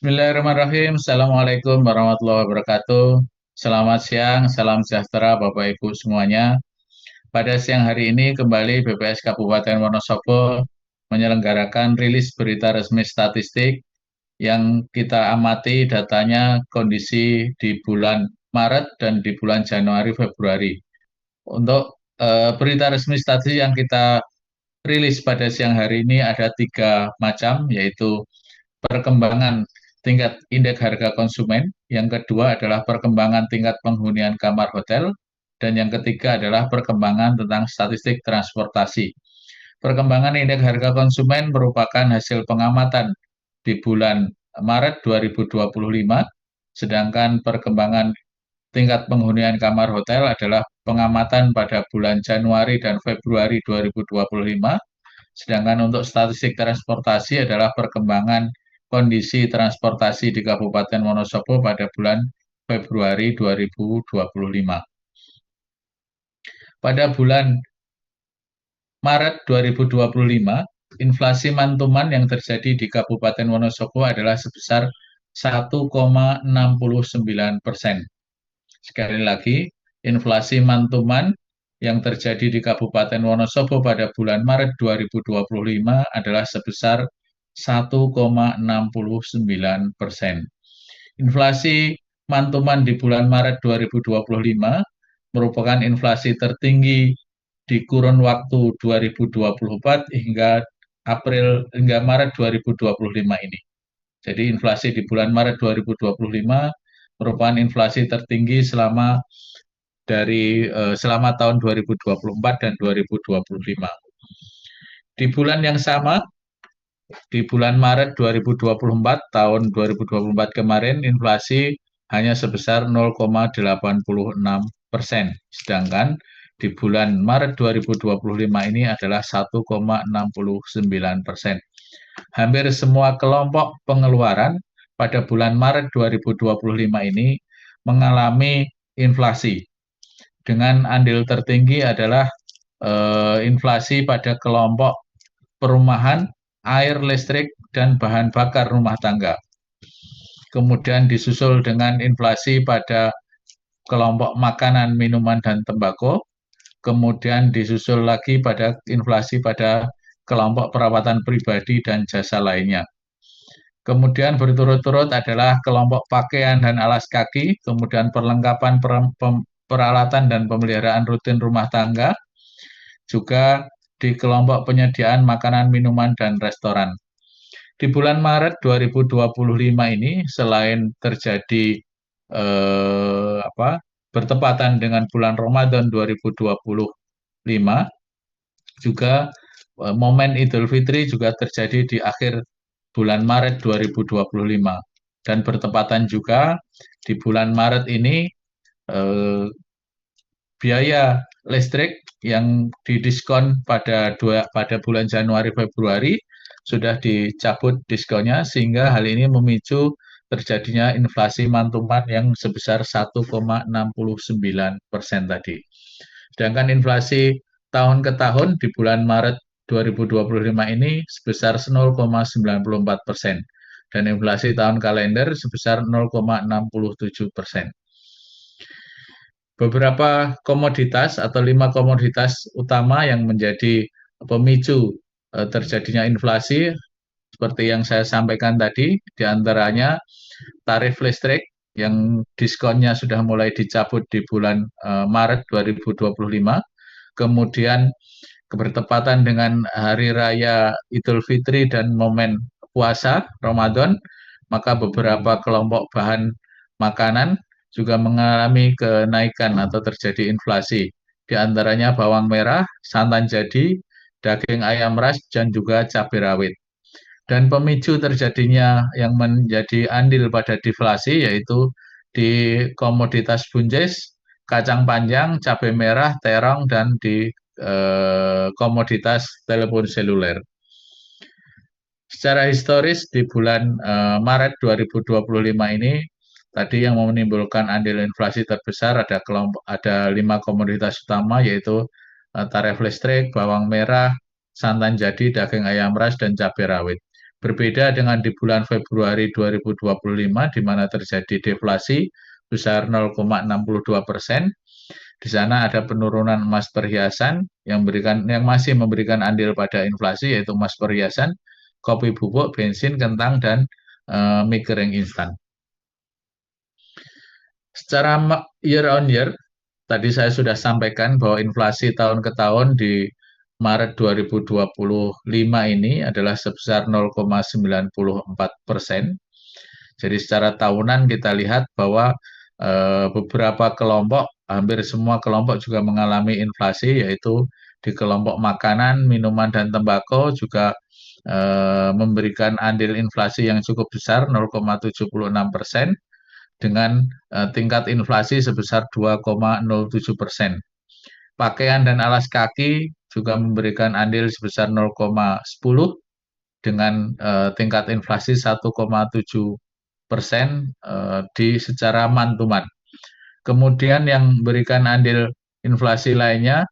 Bismillahirrahmanirrahim. Assalamualaikum warahmatullahi wabarakatuh. Selamat siang, salam sejahtera Bapak Ibu semuanya. Pada siang hari ini kembali BPS Kabupaten Wonosobo menyelenggarakan rilis berita resmi statistik yang kita amati datanya kondisi di bulan Maret dan di bulan Januari Februari. Untuk berita resmi statistik yang kita rilis pada siang hari ini ada tiga macam, yaitu perkembangan tingkat indeks harga konsumen, yang kedua adalah perkembangan tingkat penghunian kamar hotel, dan yang ketiga adalah perkembangan tentang statistik transportasi. Perkembangan indeks harga konsumen merupakan hasil pengamatan di bulan Maret 2025, sedangkan perkembangan tingkat penghunian kamar hotel adalah pengamatan pada bulan Januari dan Februari 2025. Sedangkan untuk statistik transportasi adalah perkembangan kondisi transportasi di Kabupaten Wonosobo pada bulan Februari 2025. Pada bulan Maret 2025, inflasi mantuman yang terjadi di Kabupaten Wonosobo adalah sebesar 1,69%. Sekali lagi, inflasi mantuman yang terjadi di Kabupaten Wonosobo pada bulan Maret 2025 adalah sebesar 1,69%. Inflasi mantuman di bulan Maret 2025 merupakan inflasi tertinggi di kurun waktu 2024 hingga Maret 2025 ini. Jadi inflasi di bulan Maret 2025 merupakan inflasi tertinggi selama tahun 2024 dan 2025. Di bulan yang sama, di bulan Maret 2024 tahun 2024 kemarin inflasi hanya sebesar 0,86%, sedangkan di bulan Maret 2025 ini adalah 1,69%. Hampir semua kelompok pengeluaran pada bulan Maret 2025 ini mengalami inflasi. Dengan andil tertinggi adalah inflasi pada kelompok perumahan, air, listrik, dan bahan bakar rumah tangga. Kemudian disusul dengan inflasi pada kelompok makanan, minuman, dan tembakau. Kemudian disusul lagi pada inflasi pada kelompok perawatan pribadi dan jasa lainnya. Kemudian berturut-turut adalah kelompok pakaian dan alas kaki, kemudian perlengkapan peralatan dan pemeliharaan rutin rumah tangga, juga di kelompok penyediaan makanan, minuman, dan restoran. Di bulan Maret 2025 ini, selain terjadi bertepatan dengan bulan Ramadan 2025, juga momen Idul Fitri juga terjadi di akhir bulan Maret 2025. Dan bertepatan juga di bulan Maret ini biaya listrik yang didiskon pada bulan Januari Februari sudah dicabut diskonnya, sehingga hal ini memicu terjadinya inflasi mantuman yang sebesar 1,69% tadi. Sedangkan inflasi tahun ke tahun di bulan Maret 2025 ini sebesar 0,94% dan inflasi tahun kalender sebesar 0,67%. Beberapa komoditas atau 5 komoditas utama yang menjadi pemicu terjadinya inflasi seperti yang saya sampaikan tadi, diantaranya tarif listrik yang diskonnya sudah mulai dicabut di bulan Maret 2025, kemudian bertepatan dengan Hari Raya Idul Fitri dan momen puasa Ramadan, maka beberapa kelompok bahan makanan juga mengalami kenaikan atau terjadi inflasi. Di antaranya bawang merah, santan jadi, daging ayam ras, dan juga cabai rawit. Dan pemicu terjadinya yang menjadi andil pada deflasi yaitu di komoditas buncis, kacang panjang, cabai merah, terong, dan di komoditas telepon seluler. Secara historis di bulan Maret 2025 ini tadi yang menimbulkan andil inflasi terbesar ada 5 komoditas utama yaitu tarif listrik, bawang merah, santan jadi, daging ayam ras, dan cabai rawit. Berbeda dengan di bulan Februari 2025 di mana terjadi deflasi besar 0,62%. Di sana ada penurunan emas perhiasan yang masih memberikan andil pada inflasi yaitu emas perhiasan, kopi bubuk, bensin, kentang dan mie kering instan. Secara year on year, tadi saya sudah sampaikan bahwa inflasi tahun ke tahun di Maret 2025 ini adalah sebesar 0,94%. Jadi secara tahunan kita lihat bahwa beberapa kelompok, hampir semua kelompok juga mengalami inflasi, yaitu di kelompok makanan, minuman, dan tembakau juga memberikan andil inflasi yang cukup besar, 0,76%, dengan tingkat inflasi sebesar 2,07%. Pakaian dan alas kaki juga memberikan andil sebesar 0,10 dengan tingkat inflasi 1,7% di secara mantuman. Kemudian yang memberikan andil inflasi lainnya,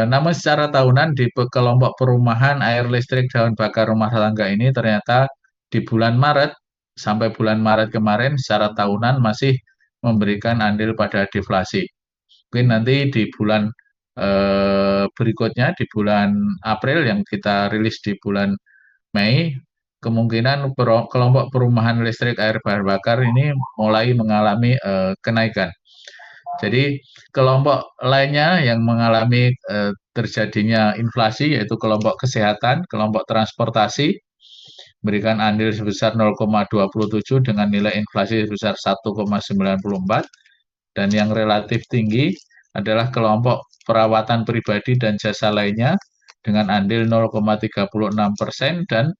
namun secara tahunan di kelompok perumahan, air listrik, daun bakar rumah tangga ini ternyata di bulan Maret sampai bulan Maret kemarin secara tahunan masih memberikan andil pada deflasi. Mungkin nanti di bulan berikutnya, di bulan April yang kita rilis di bulan Mei, kemungkinan kelompok perumahan listrik air bahan bakar ini mulai mengalami kenaikan. Jadi kelompok lainnya yang mengalami terjadinya inflasi yaitu kelompok kesehatan, kelompok transportasi, berikan andil sebesar 0,27 dengan nilai inflasi sebesar 1,94, dan yang relatif tinggi adalah kelompok perawatan pribadi dan jasa lainnya dengan andil 0,36%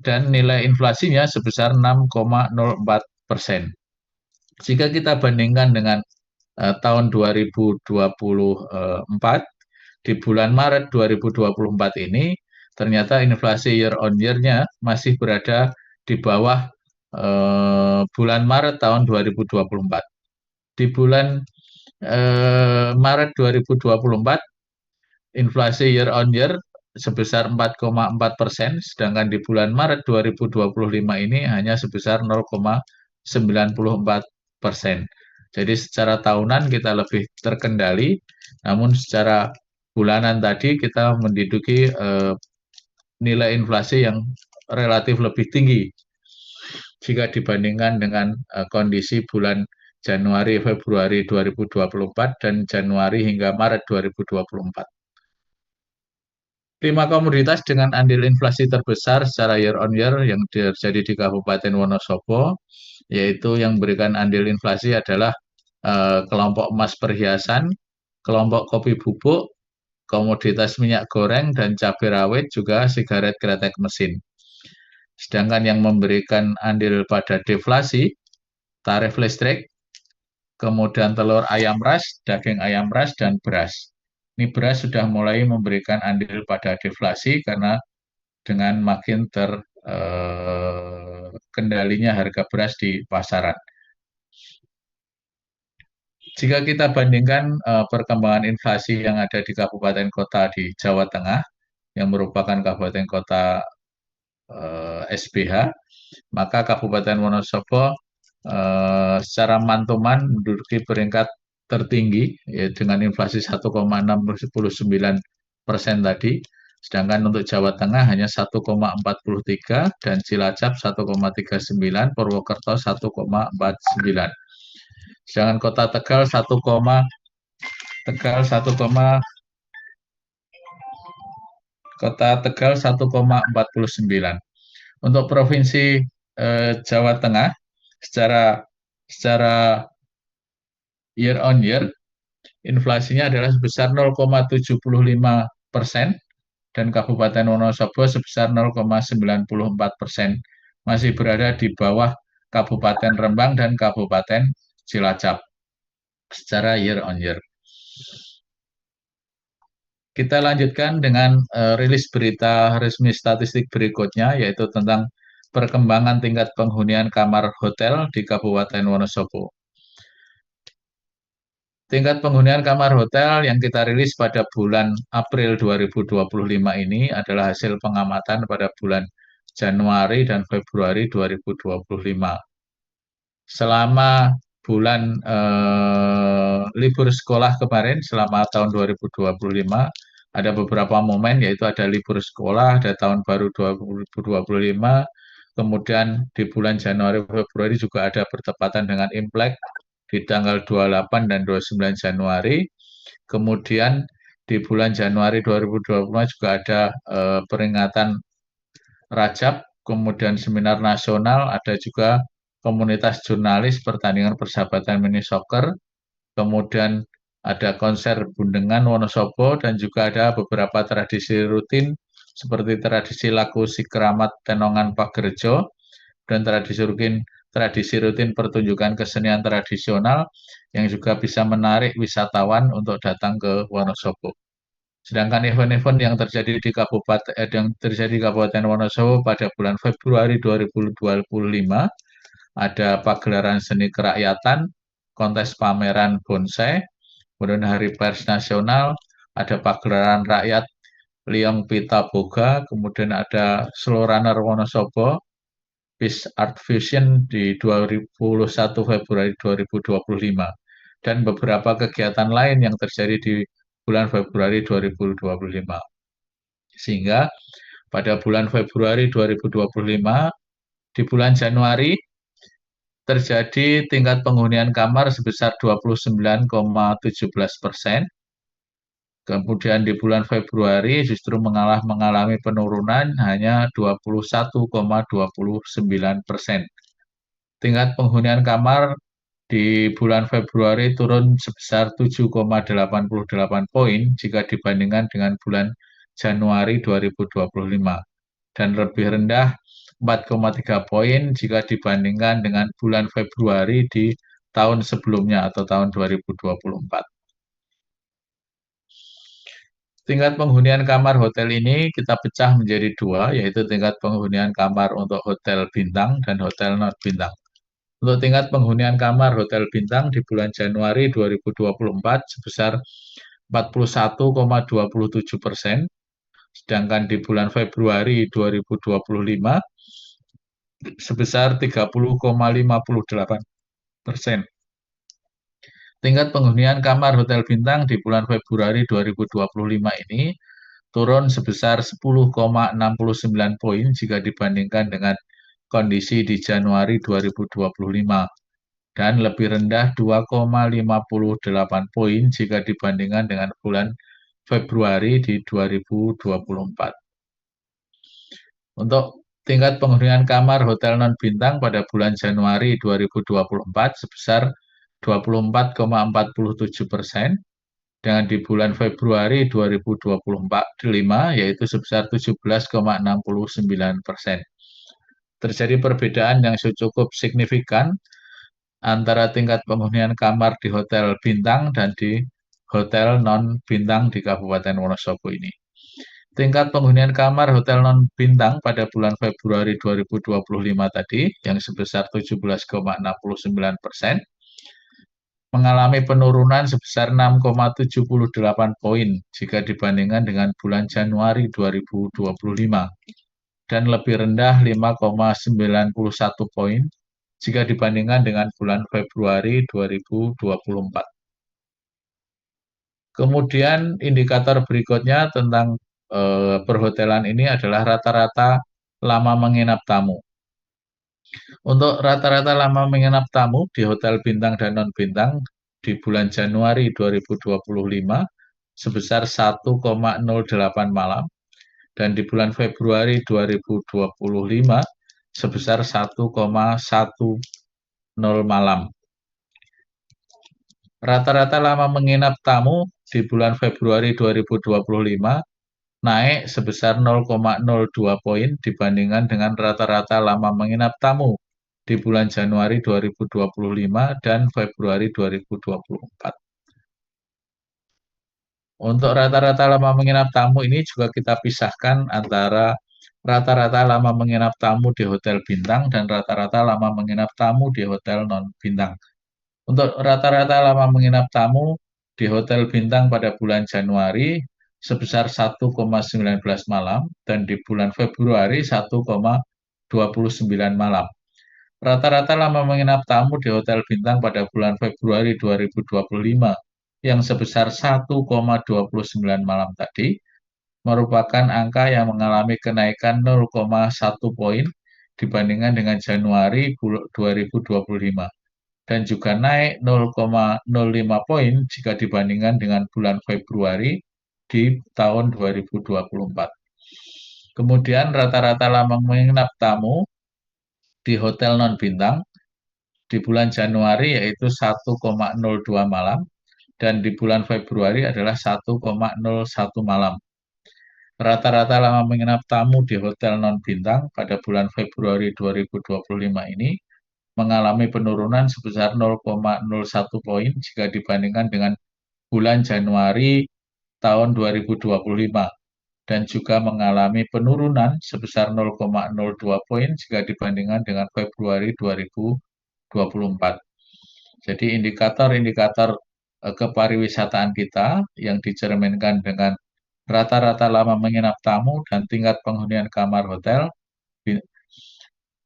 dan nilai inflasinya sebesar 6,04%. Jika kita bandingkan dengan tahun 2024, di bulan Maret 2024 ini ternyata inflasi year on year-nya masih berada di bawah bulan Maret tahun 2024. Di bulan Maret 2024, inflasi year on year sebesar 4,4%, sedangkan di bulan Maret 2025 ini hanya sebesar 0,94%. Jadi secara tahunan kita lebih terkendali, namun secara bulanan tadi kita menduduki nilai inflasi yang relatif lebih tinggi jika dibandingkan dengan kondisi bulan Januari, Februari 2024 dan Januari hingga Maret 2024. 5 komoditas dengan andil inflasi terbesar secara year on year yang terjadi di Kabupaten Wonosobo, yaitu yang memberikan andil inflasi adalah kelompok emas perhiasan, kelompok kopi bubuk, komoditas minyak goreng dan cabai rawit, juga sigaret kretek mesin. Sedangkan yang memberikan andil pada deflasi, tarif listrik, kemudian telur ayam ras, daging ayam ras, dan beras. Ini beras sudah mulai memberikan andil pada deflasi karena dengan makin terkendalinya harga beras di pasaran. Jika kita bandingkan perkembangan inflasi yang ada di kabupaten kota di Jawa Tengah, yang merupakan kabupaten kota SBH, maka Kabupaten Wonosobo secara mantuman menduduki peringkat tertinggi ya, dengan inflasi 1,69% tadi, sedangkan untuk Jawa Tengah hanya 1,43 dan Cilacap 1,39, Purwokerto 1,49. Sedangkan Kota Tegal 1, Tegal 1, Kota Tegal 1,49. Untuk Provinsi Jawa Tengah secara secara year on year inflasinya adalah sebesar 0,75% dan Kabupaten Wonosobo sebesar 0,94%, masih berada di bawah Kabupaten Rembang dan Kabupaten Cilacap secara year on year. Kita lanjutkan dengan rilis berita resmi statistik berikutnya, yaitu tentang perkembangan tingkat penghunian kamar hotel di Kabupaten Wonosobo. Tingkat penghunian kamar hotel yang kita rilis pada bulan April 2025 ini adalah hasil pengamatan pada bulan Januari dan Februari 2025. Selama bulan libur sekolah kemarin, selama tahun 2025, ada beberapa momen, yaitu ada libur sekolah, ada tahun baru 2025, kemudian di bulan Januari Februari juga ada bertepatan dengan Imlek di tanggal 28 dan 29 Januari. Kemudian di bulan Januari 2025 juga ada peringatan Rajab, kemudian seminar nasional, ada juga komunitas jurnalis, pertandingan persahabatan mini soccer, kemudian ada konser Bundengan Wonosobo, dan juga ada beberapa tradisi rutin seperti tradisi laku si keramat Tenongan Pagerjo, dan tradisi rutin pertunjukan kesenian tradisional yang juga bisa menarik wisatawan untuk datang ke Wonosobo. Sedangkan event-event yang terjadi di Kabupaten Wonosobo pada bulan Februari 2025 ada pagelaran seni kerakyatan, kontes pameran bonsai, kemudian Hari Pers Nasional, ada pagelaran rakyat Liong Pita Boga, kemudian ada Slow Runner Wonosobo, Peace Art Fusion di 21 Februari 2025, dan beberapa kegiatan lain yang terjadi di bulan Februari 2025. Sehingga pada bulan Februari 2025, di bulan Januari terjadi tingkat penghunian kamar sebesar 29,17%. Kemudian di bulan Februari justru mengalami penurunan hanya 21,29%. Tingkat penghunian kamar di bulan Februari turun sebesar 7,88 poin jika dibandingkan dengan bulan Januari 2025, dan lebih rendah 4,3 poin jika dibandingkan dengan bulan Februari di tahun sebelumnya atau tahun 2024. Tingkat penghunian kamar hotel ini kita pecah menjadi dua, yaitu tingkat penghunian kamar untuk hotel bintang dan hotel non bintang. Untuk tingkat penghunian kamar hotel bintang di bulan Januari 2024 sebesar 41,27%, sedangkan di bulan Februari 2025 sebesar 30,58%. Tingkat penghunian kamar hotel bintang di bulan Februari 2025 ini turun sebesar 10,69 poin jika dibandingkan dengan kondisi di Januari 2025, dan lebih rendah 2,58 poin jika dibandingkan dengan bulan Februari di 2024. Untuk tingkat penghunian kamar hotel non-bintang pada bulan Januari 2024 sebesar 24,47%, dengan di bulan Februari 2025 yaitu sebesar 17,69%. Terjadi perbedaan yang cukup signifikan antara tingkat penghunian kamar di hotel bintang dan di hotel non-bintang di Kabupaten Wonosobo ini. Tingkat penghunian kamar hotel non-bintang pada bulan Februari 2025 tadi, yang sebesar 17,69%, mengalami penurunan sebesar 6,78 poin jika dibandingkan dengan bulan Januari 2025, dan lebih rendah 5,91 poin jika dibandingkan dengan bulan Februari 2024. Kemudian indikator berikutnya tentang perhotelan ini adalah rata-rata lama menginap tamu. Untuk rata-rata lama menginap tamu di hotel bintang dan non-bintang di bulan Januari 2025 sebesar 1,08 malam, dan di bulan Februari 2025 sebesar 1,10 malam. Rata-rata lama menginap tamu di bulan Februari 2025 naik sebesar 0,02 poin dibandingkan dengan rata-rata lama menginap tamu di bulan Januari 2025 dan Februari 2024. Untuk rata-rata lama menginap tamu ini juga kita pisahkan antara rata-rata lama menginap tamu di hotel bintang dan rata-rata lama menginap tamu di hotel non-bintang. Untuk rata-rata lama menginap tamu di hotel bintang pada bulan Januari sebesar 1,19 malam dan di bulan Februari 1,29 malam. Rata-rata lama menginap tamu di hotel bintang pada bulan Februari 2025 yang sebesar 1,29 malam tadi merupakan angka yang mengalami kenaikan 0,1 poin dibandingkan dengan Januari 2025 dan juga naik 0,05 poin jika dibandingkan dengan bulan Februari di tahun 2024. Kemudian rata-rata lama menginap tamu di hotel non-bintang di bulan Januari yaitu 1,02 malam dan di bulan Februari adalah 1,01 malam. Rata-rata lama menginap tamu di hotel non-bintang pada bulan Februari 2025 ini mengalami penurunan sebesar 0,01 poin jika dibandingkan dengan bulan Januari tahun 2025 dan juga mengalami penurunan sebesar 0,02 poin jika dibandingkan dengan Februari 2024. Jadi indikator-indikator kepariwisataan kita yang dicerminkan dengan rata-rata lama menginap tamu dan tingkat penghunian kamar hotel,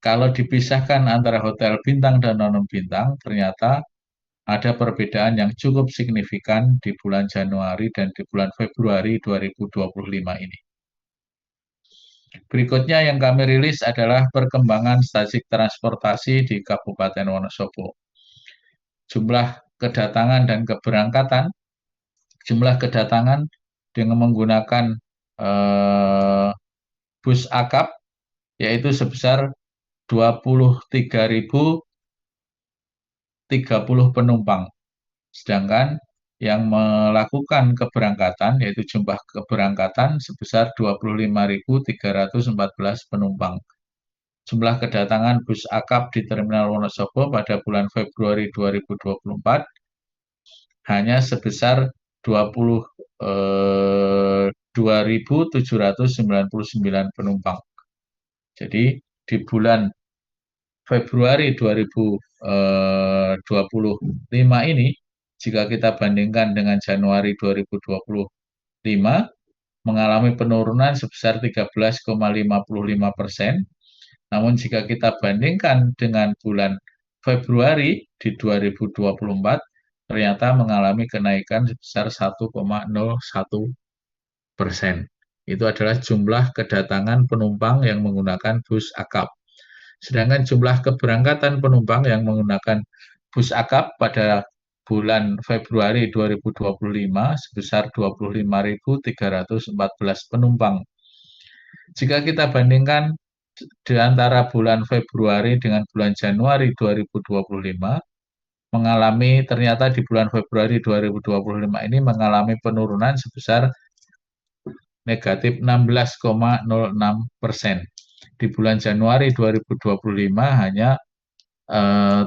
kalau dipisahkan antara hotel bintang dan non-bintang, ternyata ada perbedaan yang cukup signifikan di bulan Januari dan di bulan Februari 2025 ini. Berikutnya yang kami rilis adalah perkembangan statistik transportasi di Kabupaten Wonosobo. Jumlah kedatangan dan keberangkatan, jumlah kedatangan dengan menggunakan bus akap yaitu sebesar 23.030 penumpang. Sedangkan yang melakukan keberangkatan yaitu jumlah keberangkatan sebesar 25.314 penumpang. Jumlah kedatangan bus akap di Terminal Wonosobo pada bulan Februari 2024 hanya sebesar 22.799 penumpang. Jadi di bulan Februari 2025 ini, jika kita bandingkan dengan Januari 2025, mengalami penurunan sebesar 13,55%. Namun jika kita bandingkan dengan bulan Februari di 2024, ternyata mengalami kenaikan sebesar 1,01%. Itu adalah jumlah kedatangan penumpang yang menggunakan bus akap. Sedangkan jumlah keberangkatan penumpang yang menggunakan bus akap pada bulan Februari 2025 sebesar 25.314 penumpang. Jika kita bandingkan di antara bulan Februari dengan bulan Januari 2025, ternyata di bulan Februari 2025 ini mengalami penurunan sebesar negatif 16,06%. Di bulan Januari 2025 hanya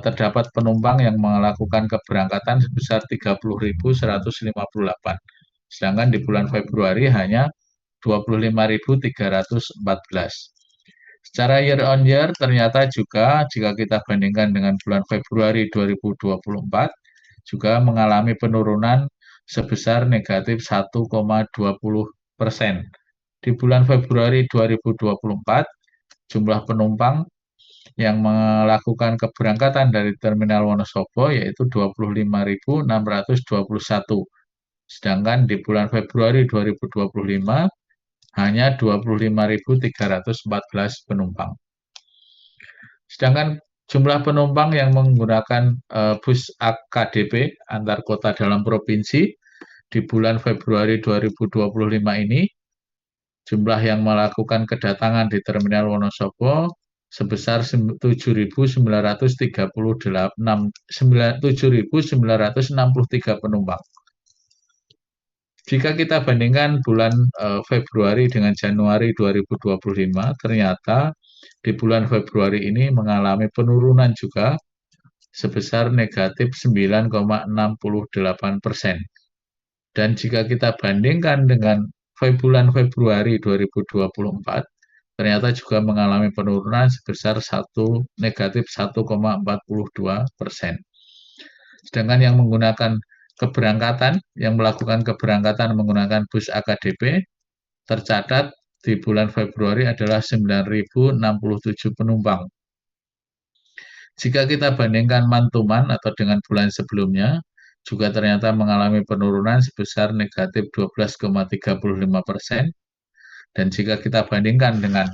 terdapat penumpang yang melakukan keberangkatan sebesar 30.158. Sedangkan di bulan Februari hanya 25.314. Secara year on year ternyata juga jika kita bandingkan dengan bulan Februari 2024 juga mengalami penurunan sebesar negatif 1,20%. Di bulan Februari 2024 jumlah penumpang yang melakukan keberangkatan dari Terminal Wonosobo yaitu 25.621. Sedangkan di bulan Februari 2025 hanya 25.314 penumpang. Sedangkan jumlah penumpang yang menggunakan bus AKDP antar kota dalam provinsi di bulan Februari 2025 ini jumlah yang melakukan kedatangan di Terminal Wonosobo sebesar 7.963 penumpang. Jika kita bandingkan bulan Februari dengan Januari 2025, ternyata di bulan Februari ini mengalami penurunan juga sebesar negatif 9,68%. Dan jika kita bandingkan dengan bulan Februari 2024, ternyata juga mengalami penurunan sebesar negatif 1,42%. Sedangkan yang menggunakan keberangkatan, yang melakukan keberangkatan menggunakan bus AKDP, tercatat di bulan Februari adalah 9.067 penumpang. Jika kita bandingkan mantuman atau dengan bulan sebelumnya, juga ternyata mengalami penurunan sebesar negatif 12,35%. Dan jika kita bandingkan dengan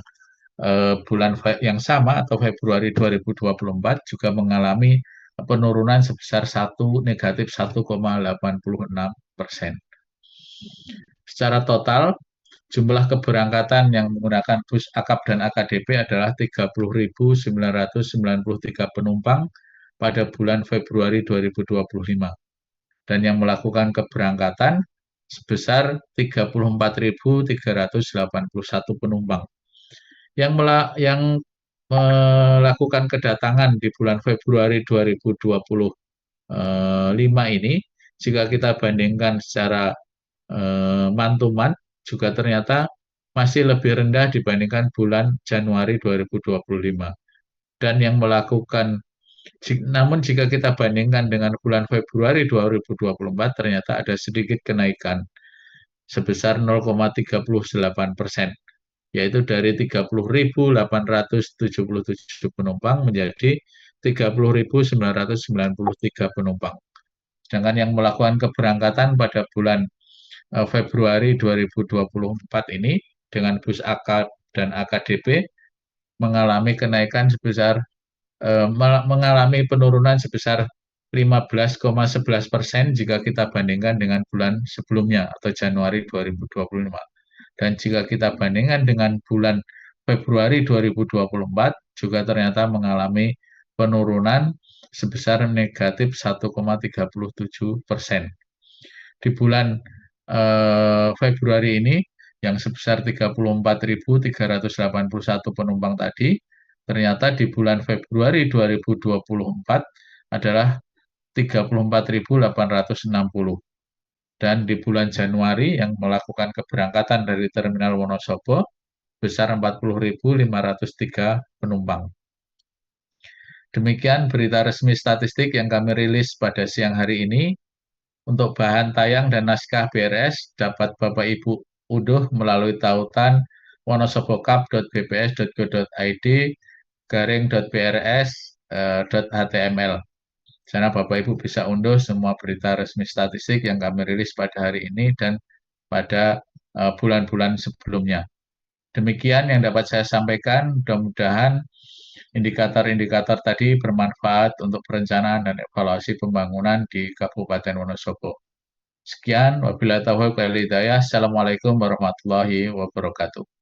bulan yang sama atau Februari 2024 juga mengalami penurunan sebesar negatif 1,86%. Secara total, jumlah keberangkatan yang menggunakan bus akap dan AKDP adalah 30.993 penumpang pada bulan Februari 2025 dan yang melakukan keberangkatan sebesar 34.381 penumpang. Yang melakukan kedatangan di bulan Februari 2025 ini, jika kita bandingkan secara mantuman, juga ternyata masih lebih rendah dibandingkan bulan Januari 2025. Dan yang melakukan, namun jika kita bandingkan dengan bulan Februari 2024, ternyata ada sedikit kenaikan sebesar 0,38%, yaitu dari 30.877 penumpang menjadi 30.993 penumpang. Sedangkan yang melakukan keberangkatan pada bulan Februari 2024 ini dengan bus AK dan AKDP mengalami kenaikan sebesar mengalami penurunan sebesar 15,11% jika kita bandingkan dengan bulan sebelumnya atau Januari 2025. Dan jika kita bandingkan dengan bulan Februari 2024 juga ternyata mengalami penurunan sebesar negatif 1,37%. Di bulan Februari ini yang sebesar 34.381 penumpang tadi, ternyata di bulan Februari 2024 adalah 34.860. Dan di bulan Januari yang melakukan keberangkatan dari Terminal Wonosobo besar 40.503 penumpang. Demikian berita resmi statistik yang kami rilis pada siang hari ini. Untuk bahan tayang dan naskah BRS dapat Bapak Ibu unduh melalui tautan wonosobocup.bps.go.id /brs.html. Sana Bapak Ibu bisa unduh semua berita resmi statistik yang kami rilis pada hari ini dan pada bulan-bulan sebelumnya. Demikian yang dapat saya sampaikan. Mudah-mudahan indikator-indikator tadi bermanfaat untuk perencanaan dan evaluasi pembangunan di Kabupaten Wonosobo. Sekian, wabillahi taufiq wal hidayah. Assalamualaikum warahmatullahi wabarakatuh.